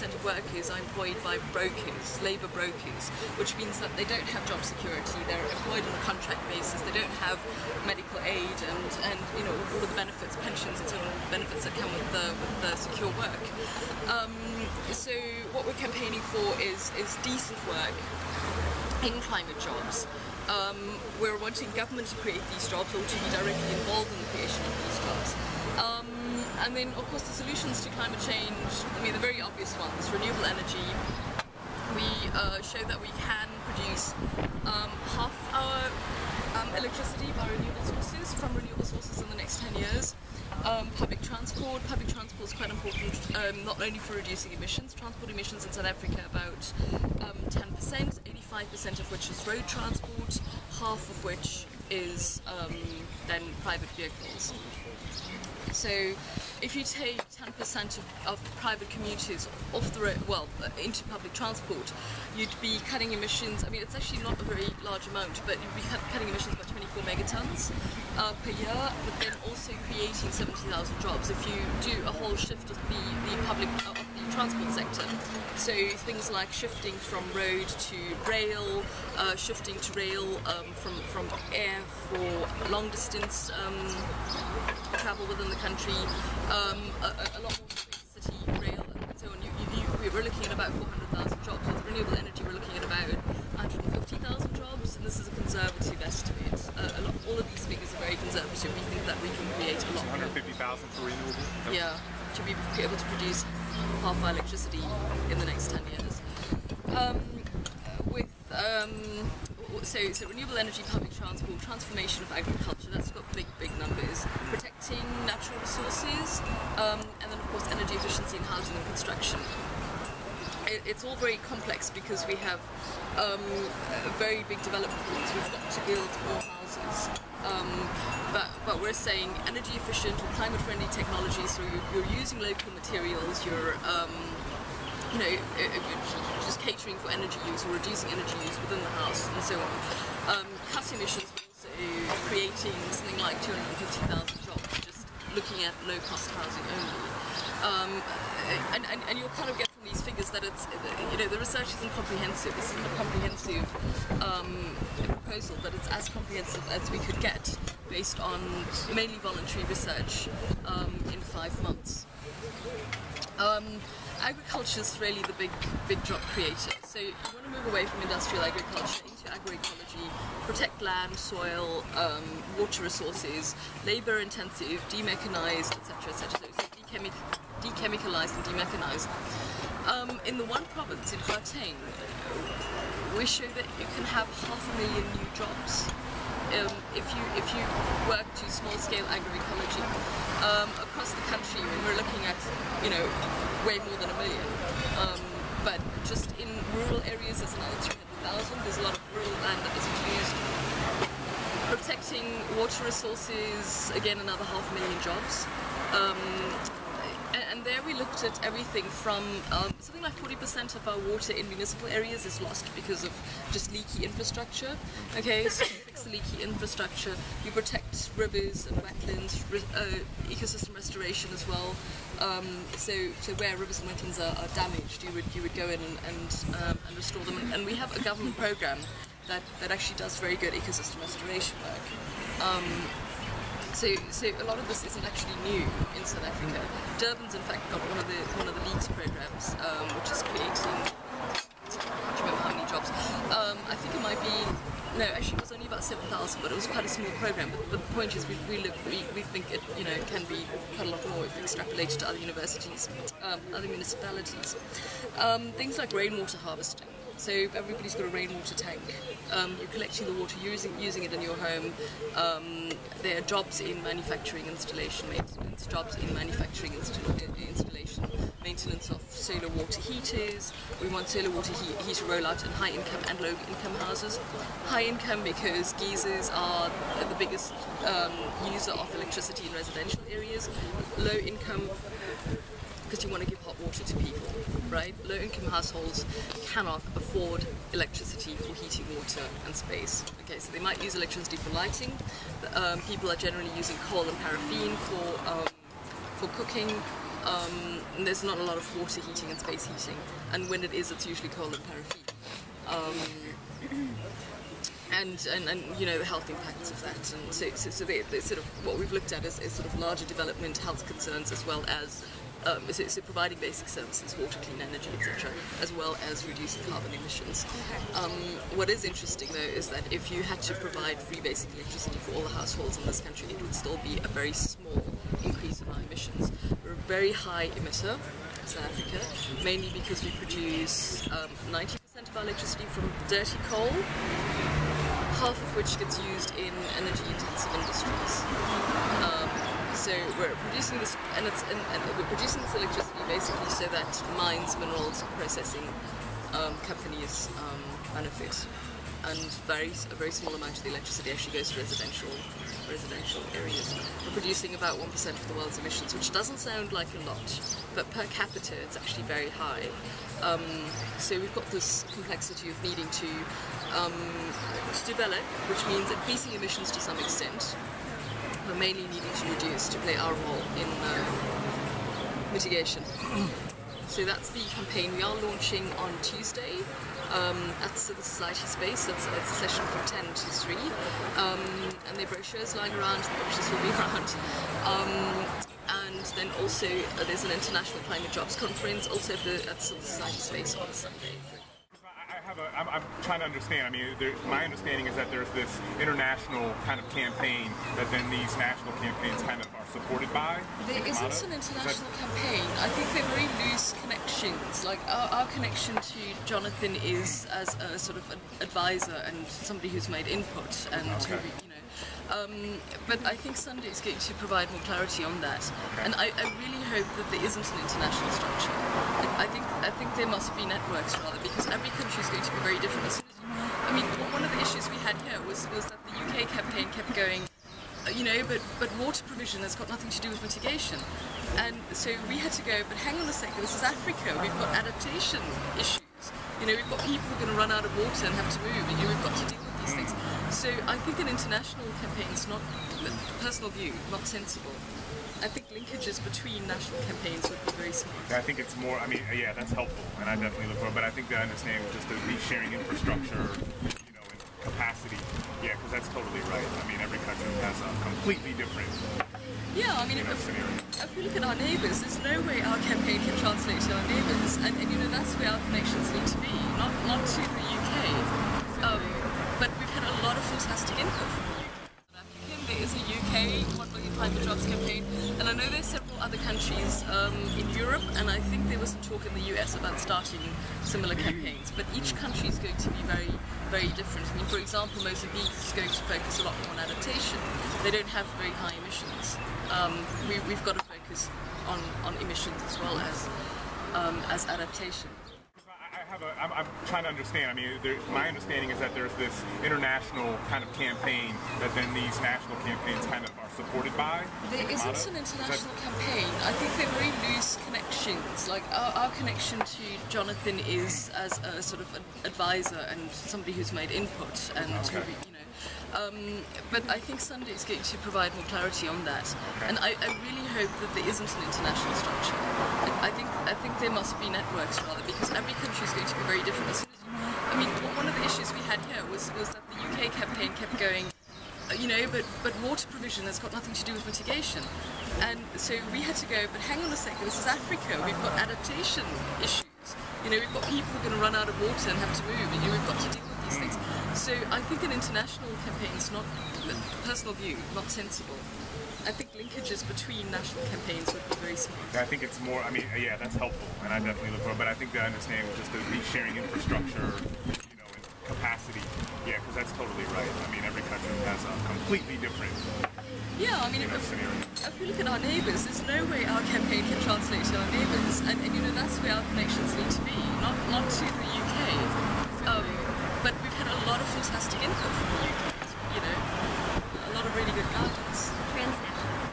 of workers are employed by brokers, labour brokers, which means that they don't have job security, they're employed on a contract basis, they don't have medical aid and you know, all of the benefits, pensions and so on, benefits that come with the secure work. So what we're campaigning for is decent work in climate jobs. We're wanting government to create these jobs or to be directly involved in the creation of these jobs. And then, of course, the solutions to climate change, I mean, the very obvious ones, renewable energy. We show that we can produce half our electricity by renewable sources, from renewable sources in the next 10 years. Public transport is quite important, not only for reducing emissions. Transport emissions in South Africa about 10%, 85% of which is road transport, half of which is then private vehicles. So if you take 10% of private commuters off the road, well, into public transport, you'd be cutting emissions. I mean, it's actually not a very large amount, but you'd be cutting emissions by 24 megatons per year, but then also creating 70,000 jobs if you do a whole shift of the public of the transport sector. So things like shifting from road to rail, shifting to rail from air for long distance travel within the country, a lot more city rail and so on. We're looking at about 400,000 jobs. With renewable energy, we're looking at about 150,000 jobs, and this is a conservative estimate. All of these figures are very conservative. We think that we can create a lot more. 150,000 for renewable? Yeah, to be able to produce half our electricity in the next 10 years. So renewable energy, public transport, transformation of agriculture, that's got big numbers. Protecting natural resources, and then of course energy efficiency in housing and construction. It's all very complex because we have very big development needs. We've got to build more houses. But we're saying energy efficient or climate friendly technology, so you're using local materials, you're just catering for energy use or reducing energy use within the house and so on. Cut emissions, but also creating something like 250,000 jobs, just looking at low-cost housing only. And you'll kind of get from these figures that it's, the research isn't comprehensive. This isn't a comprehensive proposal, but it's as comprehensive as we could get based on mainly voluntary research in 5 months. Agriculture is really the big job creator. So you want to move away from industrial agriculture into agroecology, protect land, soil, water resources, labour intensive, demechanized, etc., etc. So dechemicalized and demechanized. In the one province, in Gauteng, we show that you can have 500,000 new jobs if you work to small-scale agroecology. Across the country, we're looking at way more than 1 million. But just in rural areas, there's another 300,000. There's a lot of rural land that isn't used. Protecting water resources, again, another 500,000 jobs. And there we looked at everything from something like 40% of our water in municipal areas is lost because of just leaky infrastructure. Okay, so you fix the leaky infrastructure, you protect rivers and wetlands, ecosystem restoration as well. So where rivers and wetlands are damaged, you would go in and restore them. And we have a government program that actually does very good ecosystem restoration work. So a lot of this isn't actually new in South Africa. Durban's in fact got one of the League's programs, which is creating, I can't remember how many jobs. I think it might be, no, actually it was only about 7,000, but it was quite a small program. But the point is, we think it can be quite a lot more if extrapolated to other universities, other municipalities. Things like rainwater harvesting. So everybody's got a rainwater tank. You're collecting the water, using it in your home. There are jobs in manufacturing installation, maintenance, jobs in manufacturing installation, maintenance of solar water heaters. We want solar water heater rollout in high income and low income houses. High income because geysers are the biggest user of electricity in residential areas. Low income because you want to give hot water to people, right? Low-income households cannot afford electricity for heating water and space. Okay, so they might use electricity for lighting. People are generally using coal and paraffin for cooking. And there's not a lot of water heating and space heating, and when it is, it's usually coal and paraffin. And you know the health impacts of that, and so they sort of what we've looked at is sort of larger development, health concerns, as well as so providing basic services, water, clean energy, etc., as well as reducing carbon emissions. What is interesting though is that if you had to provide free basic electricity for all the households in this country, it would still be a very small increase in our emissions. We're a very high emitter in South Africa, mainly because we produce 90% of our electricity from dirty coal, half of which gets used in energy-intensive industries. So we're producing this, and we're producing this electricity basically so that mines, minerals, processing companies benefit, and a very small amount of the electricity actually goes to residential areas. We're producing about 1% of the world's emissions, which doesn't sound like a lot, but per capita it's actually very high. So we've got this complexity of needing to develop, which means increasing emissions to some extent, but mainly needing to reduce to play our role in mitigation. So that's the campaign we are launching on Tuesday at Civil Society Space. It's a session from 10 to 3, and the brochures lying around, the brochures will be around. And then also there's an International Climate Jobs Conference also at Civil Society Space on Sunday. I'm trying to understand. I mean, my understanding is that there's this international kind of campaign that then these national campaigns kind of are supported by. There isn't an international campaign. I think they're very loose connections. Like our connection to Jonathan is as a sort of an advisor and somebody who's made input, and okay. But I think Sunday is going to provide more clarity on that. Okay. And I really hope that there isn't an international structure. I think there must be networks rather, because every country is going to be very different. As soon as I mean, one of the issues we had here was that the UK campaign kept going, you know, but water provision has got nothing to do with mitigation. And so we had to go, but hang on a second, this is Africa, we've got adaptation issues. You know, we've got people who are going to run out of water and have to move, and we've got to deal with these things. So I think an international campaign is not, personal view, not sensible. I think linkages between national campaigns would be very smart. I think it's more, I mean, yeah, that's helpful, and I definitely look for it, but I think the understanding just to be sharing infrastructure, you know, and capacity, yeah, because that's totally right. I mean, every country has a completely different, yeah, I mean, if we look at our neighbours, there's no way our campaign can translate to our neighbours, and you know, that's where our connections need to be, not to the UK. But we've had a lot of fantastic input from the UK. There is a UK 1 Million Climate Jobs campaign, and I know there's several other countries in Europe, and I think there was some talk in the US about starting similar campaigns, but each country is going to be very, very different. I mean, for example, Mozambique is going to focus a lot more on adaptation. They don't have very high emissions. We've got to focus on emissions as well as adaptation. I'm trying to understand. I mean, my understanding is that there's this international kind of campaign that then these national campaigns kind of are supported by. There isn't an international campaign. I think they're very loose connections. Like our connection to Jonathan is as a sort of an advisor and somebody who's made input, and okay. you know. But I think Sunday is going to provide more clarity on that. Okay. And I really hope that there isn't an international structure. I think there must be networks rather, because every country is going to be very different. As soon as I mean, one of the issues we had here was that the UK campaign kept going, you know, but water provision has got nothing to do with mitigation. And so we had to go, but hang on a second, this is Africa, we've got adaptation issues. You know, we've got people who are going to run out of water and have to move, and we've got to deal with these things. So I think an international campaign is not, personal view, not sensible. I think linkages between national campaigns would be very smart. I think it's more, I mean, yeah, that's helpful, and I definitely look for it, but I think the understanding just to be sharing infrastructure, you know, and capacity, yeah, because that's totally right. I mean, every country has a completely different, yeah, I mean, if we look at our neighbours, there's no way our campaign can translate to our neighbours, and you know, that's where our